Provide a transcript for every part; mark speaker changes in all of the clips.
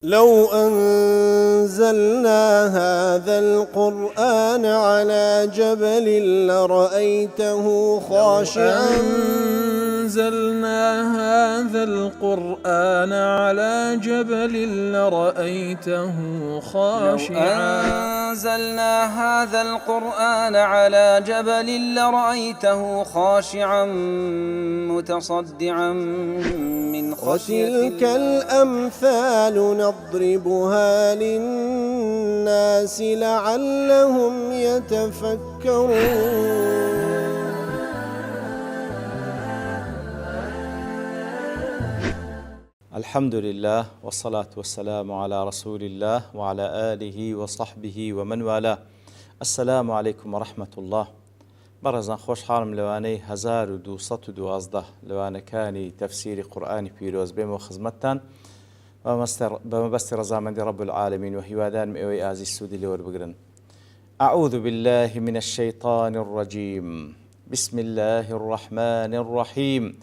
Speaker 1: لو أنزلنا هذا القرآن على جبل لرأيته خاشعا
Speaker 2: أنزلنا هذا القرآن على جبل لرأيته خاشعا
Speaker 3: أنزلنا هذا القرآن على جبل لرأيته خاشعا متصدعا من خشية
Speaker 1: وتلك
Speaker 3: الله.
Speaker 1: الأمثال نضربها للناس لعلهم يتفكرون.
Speaker 4: الحمد لله والصلاة والسلام على رسول الله وعلى آله وصحبه ومن والاه. السلام عليكم ورحمة الله. بەڕێزان خۆشحاڵم لەوانەی 1212 لەوانەکانی تەفسیری قورئانی پیرۆز بێمەوە خزمەتتان بەمەبەستی ڕەزامەندی رب العالمین و هیوادارم ئێوەی ئازیز سوودی لێوەربگرن. أعوذ بالله من الشيطان الرجيم. بسم الله الرحمن الرحيم.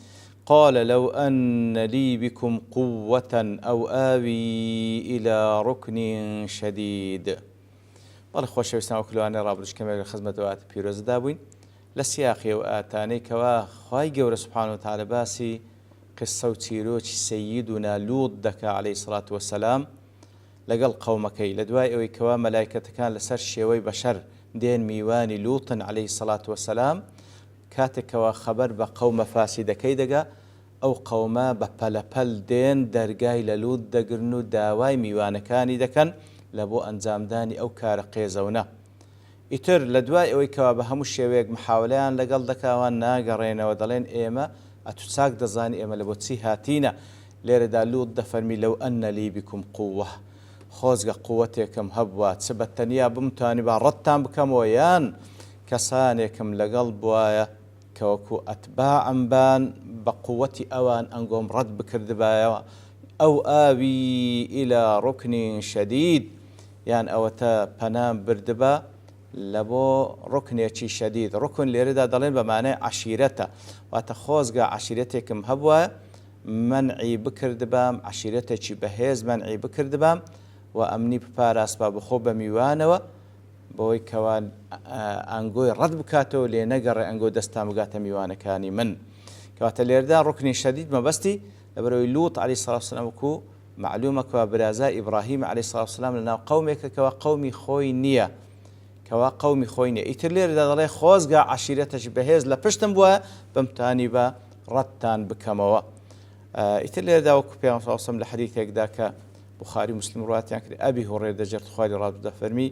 Speaker 4: قال لو أن لي بكم قوة أو آوي إلى ركن شديد. بەڵێ خۆشەویستان وەکلوانەی ڕابردوشکەمێک لە خزمەتەوە پیرۆزدا بووین لە سیاقی و ئاتانەی کەوا خوای گەورە سوبحانەهو وتعالە باسی قسە و چیرۆکی سەییدونا لووط دەکا عەلەیهی سەڵات وەسەلام لەگەڵ قەومەکەی لە دوای ئەوەی کەوا مەلایکەتەکان لەسەر شێوەی بەشەر دێن میوانی لووتن عەلەیهی سەڵات وەسەلام کاتێکەوە خەبەر بە قەومە فاسیدەکەی دەگا ئەو قەومە بە پەلەپەل دێن دەرگای لە لووط دەگرن و داوای میوانەکانی دەکەن لە بۆ ئەنجامدانی ئەو کارە قێزەونە. ئیتر لە دوای ئەوەی کەوا بە هەموو شێوەیەک محاولەیان لەگەڵ دەکاوان ناگەڕێنەوە دەڵێن ئێمە ئەتو چاک دەزانی ئێمە لە بۆ چی هاتینە. لێرەدا لووط دەفەرمی لەو ئەنە لی بکم قووە، خۆزگە قووەتێکم هەبووە چ بە تەنیا بمتوانی با ڕەتتان بکەمەوە یان کەسانێکم لەگەڵ بوایە کە وەکو ئەتباعم بان بە قووەتی ئەوان ئەنگۆم ڕەت بکردبایەوە. ئەو ئاوی ئیلا ڕوکنین شەدید، یان ئەوەتە پەنام بردبە لە بۆ ڕوکنێکی شەدید. ڕوکن لێرەدا دەڵێن بە مانای عەشیرەتە، واتە خۆزگە عەشیرەتێکم هەبووە منعی بکردبام، عەشیرەتێکی بەهێز منعی بکردبام و ئەمنی بپاراسبا بخۆ بە میوانەوە بۆی کەوان ئەنگۆی ڕەت بکاتەوە لێ نەگەڕێ ئەنگۆ دەستان بگاتە میوانەکانی من. کەواتە لێرەدا ڕوکنی شەدید مەبەستی لەبەرەوەی لووط عەلەیهی سەڵات وسەلام وەکو معلومە کەوا برازای ئیبراهیم عەلەیهی سەڵات وسەلام لەناو قەومێکە کەوا قەومی خۆی نییە، ئیتر لێرەدا دەڵێ خۆزگا عەشیرەتێکی بەهێز لە پشتم بووە بمتانی بە ڕەتتان بکەمەوە. ئیتر لێرەدا وەکو پێغەمبەر سەڵڵاهو عەلەیهی وسەلەم لە حەدیثێکدا کە بوخاری مسلم ڕواتیان کرد ئەبی هورەیرە دەجێت خوای ڕادوو دەفەرمی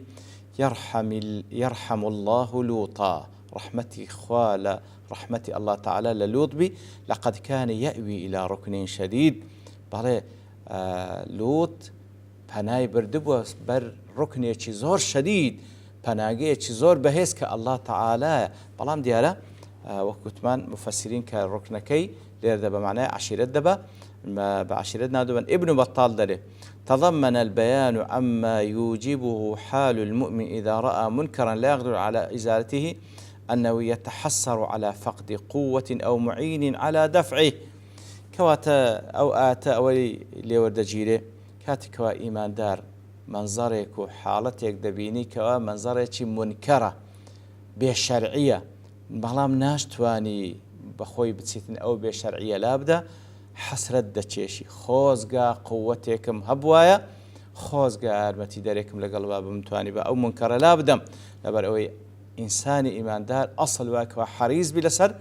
Speaker 4: يرحم الله لوطا، رحمتي خوالا رحمتي الله تعالى للوط بي لقد كان يأوي إلى ركن شديد. بەڵێ لوط پەنای بردبووە بەر ڕوکنێکی زۆر شەدید، پەناگەیەکی زۆر بەهێز کە الله تعالایە. بەڵام دیارە وەکوتمان مفەسرین کە ڕوکنەکەی لێرەدا بە معنای عەشیرەت دەبە، بە عەشیرەت نادوبن. ابن بطال دەرێ تضمن البيان عما يوجبه حال المؤمن إذا رأى منكرا لا يقدر على إزالته أنه يتحسر على فقد قوة أو معين على دفعه. كواتا أو آتا أولي ليوردجيري كاتي كوا إيمان دار منظرك وحالتك دبيني كوا منظرك منكرة بشرعية بەڵام ناشتوانی بەخۆی بچیتن ئەو بێشەرعیە لابدا حەسرەت دەچێشی. خۆزگا قووەتێکم هەبوایە، خۆزگا ئارمەتی دەرێکم لەگەڵ با بمتوانی بە ئەو منکەرە لابدەم. لەبەر ئەوەی ئینسانی ئیماندار ئەسڵ وایکەوە حەریز بی لەسەر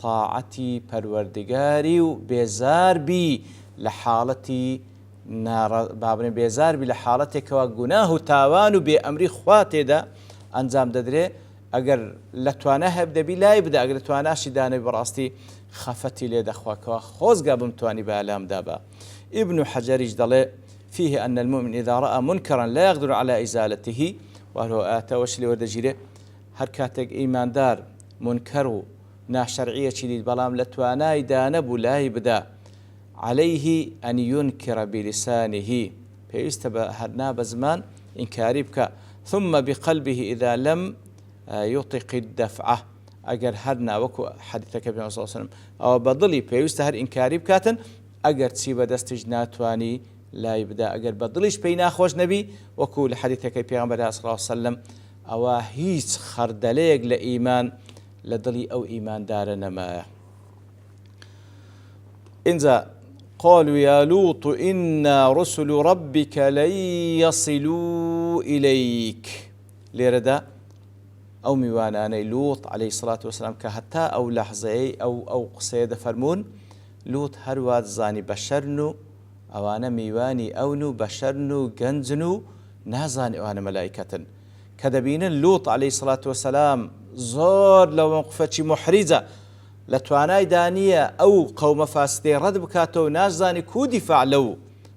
Speaker 4: تاعەتی پەروەردگاری و بێزاربی لە حاڵەتی بابنێ بێزاربی لە حاڵەتێکەوە گوناه و تاوان و بێ ئەمری خوا تێدا ئەنجام دەدرێ. ئەگەر لە توانە هەبدەبی لای بدە، ئەگەر لە تواناشی دانەوی بەڕاستی خەفەتی لێ دەخواکەوە خۆزگا بمتوانی بە ئەلام دابا. ابن حەجەریش دەڵێ فيه أن المؤمن إذا رأى منكرا لا يقدر على إزالته وهو آتەوەش لێ وەردەگیرێ هەر کاتێک ئیماندار منکەر و ناشەرعیەکی دید بەڵام لە توانای دانەبوو لای بدا عليه أن ينكر بلسانه، پێویستە بە هەرنا بە زمان ئینکاری بکە. ثم بقلبه إذا لم يطق الدفعة، ئەگەر هەر ناوەکو حەدیثەکە پێغەمبەر صلی الله علیه و سلم ئەوە بەدڵی پێویستە هەر ئینکاری بکاتن ئەگەر چی بەدەستیش ناتوانی لای بدا ئەگەر بە دڵیش پێی ناخۆش نەبی وەکو لە حەدیثەکەی پێغەمبەر صلی الله عليه وسلم ئەوە هیچ خەردەلەیەک لە ئیمان لە دڵی ئەو ئیماندارە نەمایە. اینجا قالوا يا لوط إنا رسل ربك لن يصلوا إليك لێرەدا ئەو میوانانەی لوط عليه الصلاة والسلام کە هەتا ئەو لەحزەیەی ئەو قسەیە دەفەرمون لوط هەروە زانی بەشەرن و ئەوانە میوانی ئەون و بەشەرن و گەنجن و نازانی ئەوانە مەلایکەتن کە دەبینن لوط عليه الصلاة والسلام زۆر لە موقفێکی محریجە لە توانای دانیە ئەو قەومە فاسدەی ڕەت بکاتەوە نازانی کو دیفاع لەو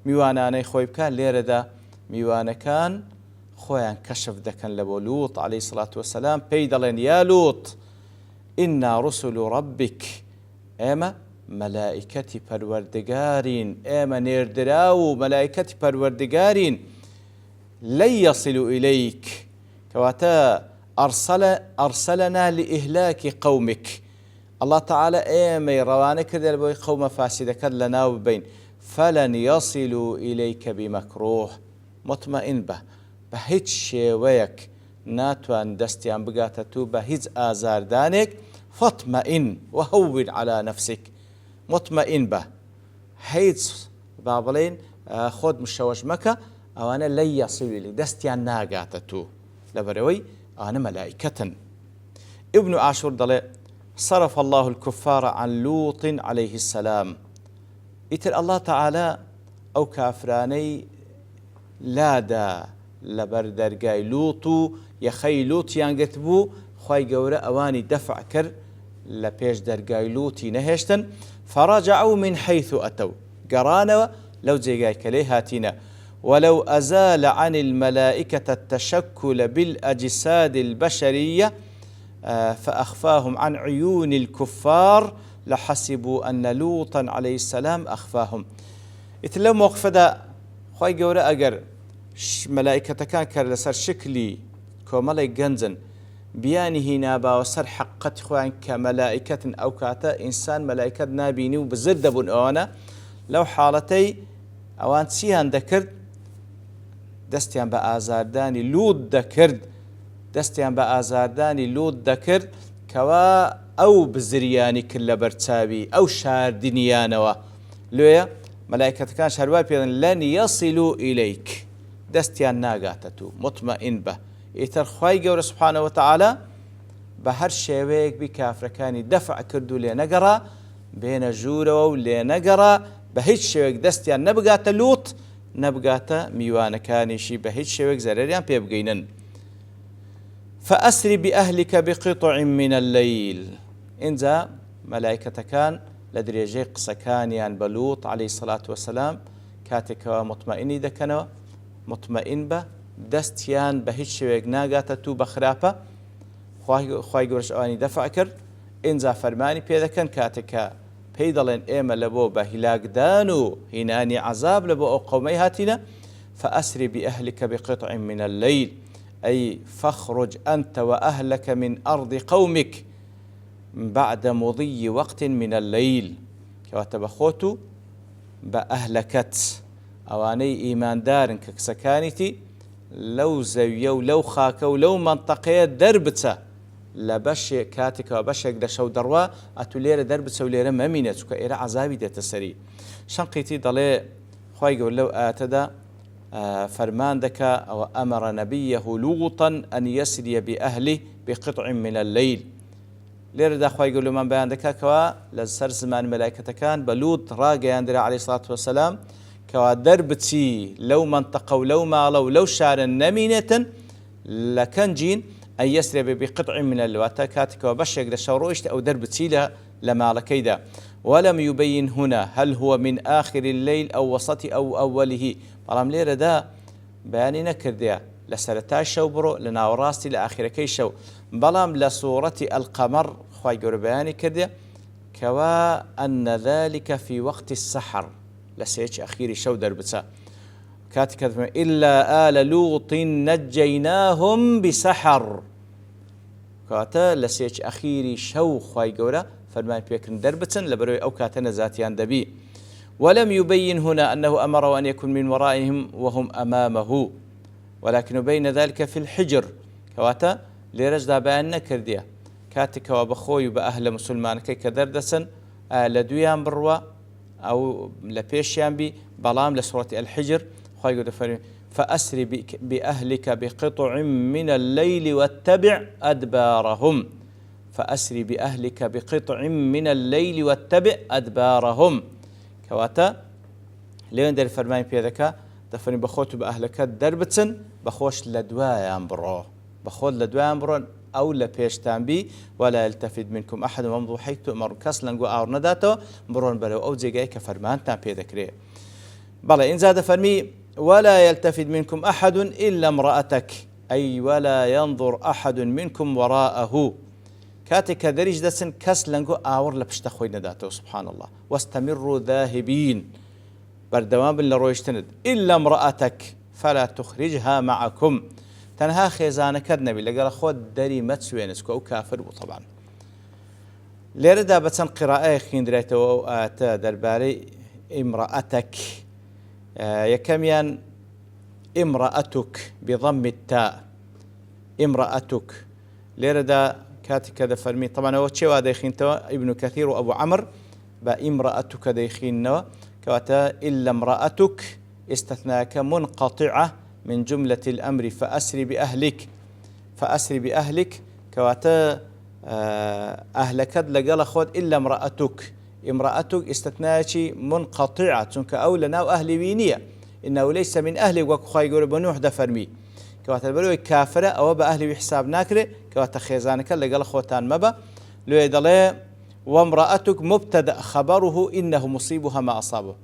Speaker 4: میوانانەی خۆی بکات لێرەدا میوانەکان خۆیان کەشف دەکەن لە بۆ لوط عليه الصلاة والسلام پێی دەڵێن یا لوط إنا رسل ربك ئێمە مەلائکەتی پەروەردگارین ئێمە نێردرا و مەلائکەتی پەروەردگارین لن يصلوا إليك کەواتە أرسلنا لإهلاك قومك الله تعالى ئێمەی ڕەوانە کردە بۆی قەومە فاسدەکەت لەناو ببین فلن يصلوا إليك بمكروه مطمئن بە بە هیچ شێوەیەک ناتوان دەستیان بگاتە تو بە هیچ ئازاردانێک فاطمئن وهون على نفسك مطمئن بە هیچ با بڵێن خۆت مشەوەش مەکە ئەوانە لن يصلوا إليك دەستیان ناگاتە تو لەبەرەوەی ئەوانە مەلائکەتن. ابن عاشور دەڵێ صرف الله الكفار عن لوط عليه السلام ئیتر الله تعالى ئەو کافرانەی لادا لەبەر دەرگای لوط و یەخەی لوتیان گرت بوو خوای گەورە ئەوانی دەفع کرد لە پێش دەرگای لوتی نەهێشتن فرجعوا من حيث أتوا گەڕانەوە لەو جێگای کە لێی هاتینە ولو أزال عن الملائكة التشكل بالأجساد البشرية فأخفاهم عن عيون الكفار لحسبوا أن لوطا عليه السلام أخفاهم. إتلو موقف دا خواهي قورا أقر ملائكة كان كرلسر شكلي كومالي جنزن بيانه نابا وسر حقت خوان كملائكة أو كاتا إنسان ملائكة نابيني وبزرد بن أوانا لو حالتي أوان سيهان دكرد دستيان بآزارداني لود دكرد دەستیان بە ئازاردانی لوط دەکرد کەوا ئەو بزریانی کرد لە بەرچاوی ئەو شاردنیانەوە لێیە مەلایکەتەکان هەروە پێدەن لەن یەصلوا ئیلەیک دەستیان ناگاتە تو مطمئن بە ئیتر خوای گەورە سوبحانەهو وتەعالە بە هەر شێوەیەک بی کافرەکانی دەفع کرد و لێ نەگەڕا بێنە ژوورەوە و لێ نەگەڕا بە هیچ شێوەیەک دەستیان نەبگاتە لوط نەبگاتە میوانەکانیشی بە هیچ شێوەیەک زەرەریان پێ بگەینن. فأسر بأهلك بقطع من الليل إنزا ملائكة كان لدريجي قسكانيان بلوط عليه الصلاة والسلام كاتك مطمئني دكنوا مطمئن به دستيان بهيج شويق ناقاتا تو بخرافة خواهي قرش أواني دفع كرد إنزا فرماني بيدكن كاتك بيدلين إيما لبو بهلاك دانو هناني عذاب لبو أو قومي هاتنا فأسر بأهلك بقطع من الليل أي فاخرج أنت وأهلك من أرض قومك بعد مضي وقت من الليل كواتبخوتو بأهلكت أواني إيمان دارن كسكانتي لو زويو لو خاكو لو منطقية دربتا لبش كاتك وبشك دشو دروا أتولير دربتا ولير ممينتك إلى عذابي دتسري شنقيتي ضلي خواي قول لو آتدا فرمان دكا أو أمر نبيه لوطا أن يسري بأهله بقطع من الليل ليردا خواهي يقول من بيان دكا كوا لسر زمان ملائكة كان بلوط راقي يندري عليه الصلاة والسلام كوا دربتي لو منطقة ولو مالو لو شارا نمينة لكن جين أن يسري بقطع من اللواتكات كوا بشك لشوروشت أو دربتي لمالكيدا ولم يبين هنا هل هو من آخر الليل أو وسط أو أوله بەڵام لێرەدا بەیانی نەکردیە لە سەرەتای شەو بڕۆ لە ناوەڕاستی لە ئاخرەکەی شەو بەڵام لە سوورەتی ئەلقەمەڕ خوای گەورە بەیانی کردێ کەوا ئەنە ذلك في وقت السحر لە سێکی ئەخیری شەو دەربچە کاتی کە إلا آل لوط نجيناهم بسحر کاتە لە سێکی ئەخیری شەو خوای گەورە فەرمان پێکردن دەربچن لەبەرەوەی ئەو کاتە نەجاتیان دەبی ولم يبين هنا أنه أمر أن يكون من ورائهم وهم أمامه، ولكن بين ذلك في الحجر كواتا لرجدا بيان نكرديا كاتك وبخوي بأهل مسلمان كي كدردسن لدويان بروا أو لبيشيان بي بلام لسورة الحجر خواهي قد فرمي فأسري بأهلك بقطع من الليل واتبع أدبارهم. فأسري بأهلك بقطع من الليل واتبع أدبارهم كواتا لين در فرماين بيدك دفرني بخوت بأهلك دربتن بخوش لدوايان برو بخوت لدوايان برو أو لبيشتان بي ولا يلتفت منكم أحد ومضوا حيث تؤمر كسلن أور نداتو برون بلو أو زيجاي كفرمان تان بيدكري بلا إن زاد فرمي ولا يلتفت منكم أحد إلا امرأتك أي ولا ينظر أحد منكم وراءه كاتك دريج دسن كسلنجو آور لبشت خوي نداته سبحان الله واستمروا ذاهبين بردوام بالرويشتند إلا امرأتك فلا تخرجها معكم تنها خيزانك النبي لقال خود دري متسوينسكو أو كافر طبعا ليردا بتسن قراءة خيندريته وآتا درباري امرأتك يكميان امرأتك بضم التاء امرأتك ليردا كاتي كذا فرمي طبعا هو تشي واديخين توا ابن كثير وابو عمر بامرأتك ديخين نوا كواتا الا امرأتك استثناك منقطعه من جمله الامر فاسري باهلك كواتا اهلك لقال خود الا امرأتك استثناء منقطعه تنك اولنا واهلي بينيه انه ليس من اهلي وخاي يقول بنوح ده فرمي كواتا البلوي كافرة أو بأهلي بحساب ناكري كواتا خيزانك اللي قال خوتان مبا لو يدلي وامرأتك مبتدأ خبره إنه مصيبها ما أصابه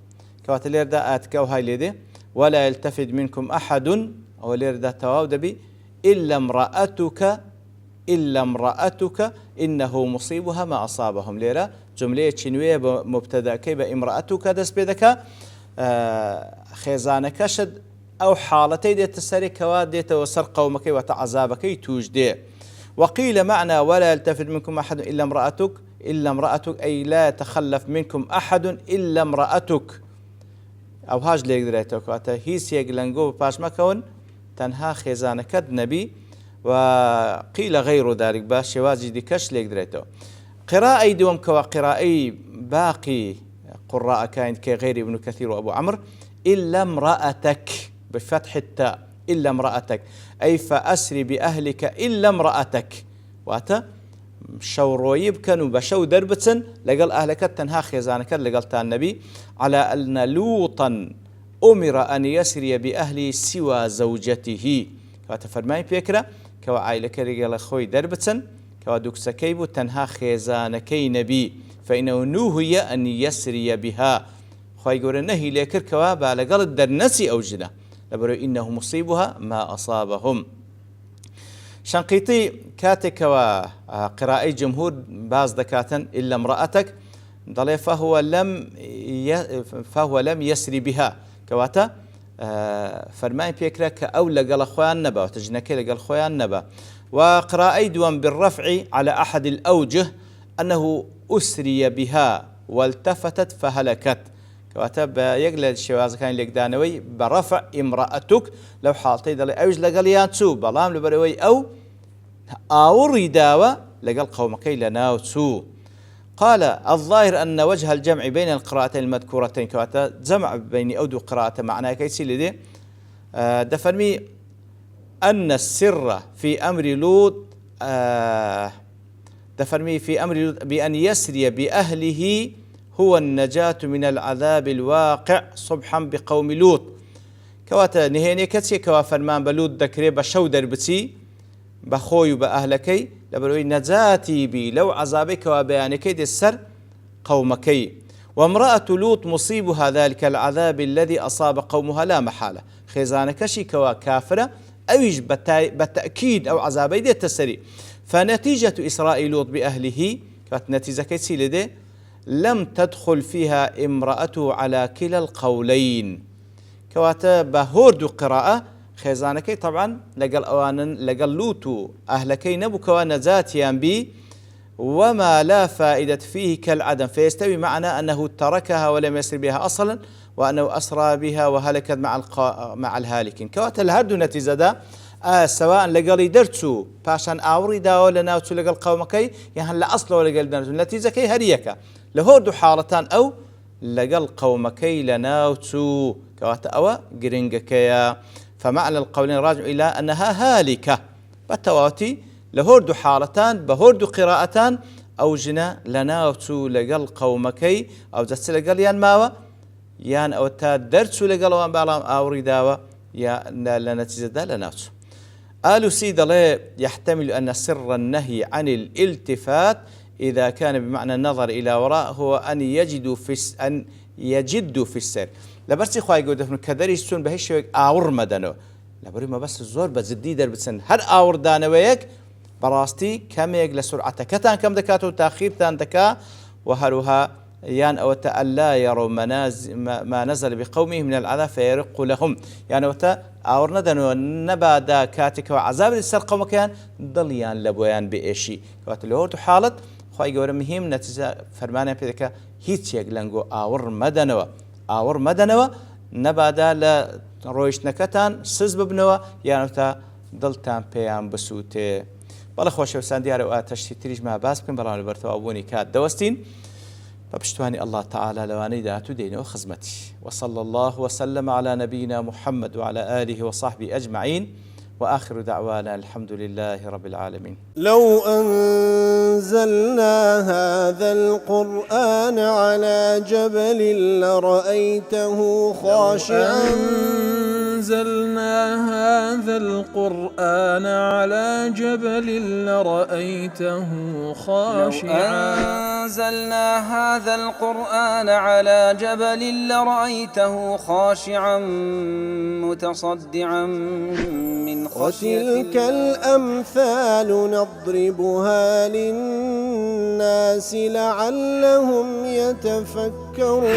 Speaker 4: كواتا ليردا آتكاو هاي ليدي ولا يلتفت منكم أحد أو ليردا تواود بي إلا امرأتك إنه مصيبها ما أصابهم ليرا جملة شنوية مبتدأ كيب امرأتك دس بيدك خيزانك شد أو حالتي ديت السري كوا ديت وسر قومك وتعذابك توجدي وقيل معنى ولا يلتفت منكم أحد إلا امرأتك أي لا يتخلف منكم أحد إلا امرأتك أو هاج ليك دريتك واتا هي سيق لنقو باش مكون تنها خزانك النبي وقيل غير ذلك باش شواجي دي كش ليك دريتو قراءة دوم كوا قراءة باقي قراء كاين كغير ابن كثير وأبو عمرو إلا امرأتك بفتح التاء إلا امرأتك أي فأسري بأهلك إلا امرأتك واتا شوروي بكنوا بشو دربتن لقال أهلك تنها خيزانك لقال تان النبي على أن لوطا أمر أن يسري بأهلي سوى زوجته واتا فرماي بيكرا كوا عائلك رجال خوي دربتن كوا دوكسكيبو تنها خيزانكي نبي فإنه نوهي أن يسري بها خواهي يقول نهي ليكر كوابا لقال الدرنسي أو جنا لبرو إنه مصيبها ما أصابهم شنقيطي كاتك وقراءة جمهور باز دكاتا إلا امرأتك ضلي فهو لم يسري بها كواتا فرماي بيكرا كأولى قال خوان نبا وتجنكي لقال خوان نبا وقراءة دوام بالرفع على أحد الأوجه أنه أسري بها والتفتت فهلكت كواتب يقل الشواز كان لك دانوي برفع امرأتك لو حالتي دلي أوج لقليان تسو بلام لبروي أو رداوة لقل قومك لنا تسو قال الظاهر أن وجه الجمع بين القراءتين المذكورتين كواتا جمع بين أودو قراءة معناها كيسي لدي دفرمي أن السر في أمر لوط دفرمي في أمر لوط بأن يسري بأهله هو النجاة من العذاب الواقع صبحا بقوم لوط كواتا نهيني كتسي كوا فرمان بلوط دكري بشو دربتي بخوي بأهلكي لبروي نجاتي بي لو عذابك وبيانكي دي السر قومكي وامرأة لوط مصيبها ذلك العذاب الذي أصاب قومها لا محالة خزانكشي كوا كافرة أويج بالتأكيد أو عذابي دي التسري فنتيجة إسراء لوط بأهله كانت نتيجة كيسي لدي لم تدخل فيها امرأته على كلا القولين كواتا بهورد قراءة خزانكي طبعا لقل أوانا لقل لوتو أهلكي نبو كوانا ذاتيان بي وما لا فائدة فيه كالعدم، فيستوي معنا أنه تركها ولم يسر بها أصلا، وأنه أسرى بها وهلكت مع الهالكين. كواتە لە هەردوو نەتیجەدا سەواء لەگەڵی دەرچوو پاشان ئاوڕی داوە لە ناوچوو لەگەڵ قەومەکەی یان لە ئەسڵەوە لەگەڵ دەرچوو، نەتیجەکەی هەریەکە لە هەردوو حاڵەتان ئەو لەگەڵ قەومەکەی لە ناوچوو، کەواتە ئەوە گرنگەکەیە. فمعنى القولين راجع إلى أنها هالكة بتواتي لهردو حالتان بهردو قراءتان أو جنا لناوتو لقل قومكي أو جتس لقل يان ماوا يان أو تا درتو لقل وان بالام أوري داوا يا لنتيجة دا لناوتو. قالوا سيد الله يحتمل أن سر النهي عن الالتفات إذا كان بمعنى النظر إلى وراء هو أن يجدوا في السير. لبرسي خواهي قودفن كدري سون بهش شويك آور مدنو لبري ما بس الزور بزدي در بتسن هر آور دانويك براستي كميك لسرعة كتان كم دكاتو تأخير تان دكا وهروها يان أو تألا يروا ما نزل بقومه من العذاب فيرق لهم يعني وتا آور ندنو نبادا كاتك وعذاب لسر قوم كان ضليان لبويان بإيشي وقت اللي هو حالت خواهي قوله مهم نتيجة فرمانه بيدك هيتش يقلنقو آور مدنوا نبادا لا رويش نكتان سز ببنوا يعني تا دلتان بيان بسوته. بەڵێ خۆشەویستان دیارە و ئاتەشتی تریش ما باس بکەین بەڵام لەبەرتەوە بوونی کات دەوەستین بە پشتوانی الله تعالى لەوانەی داهاتوو دێنەوە خزمەتی. وصلى الله وسلم على نبينا محمد وعلى آله وصحبه أجمعين وآخر دعوانا الحمد لله رب العالمين.
Speaker 1: لو أنزلنا هذا القرآن على جبل لرأيته خاشعا
Speaker 2: أنزلنا هذا القرآن على جبل لرأيته خاشعا
Speaker 3: أنزلنا هذا القرآن على جبل لرأيته خاشعا متصدعا من
Speaker 1: وتلك الأمثال نضربها للناس لعلهم يتفكرون.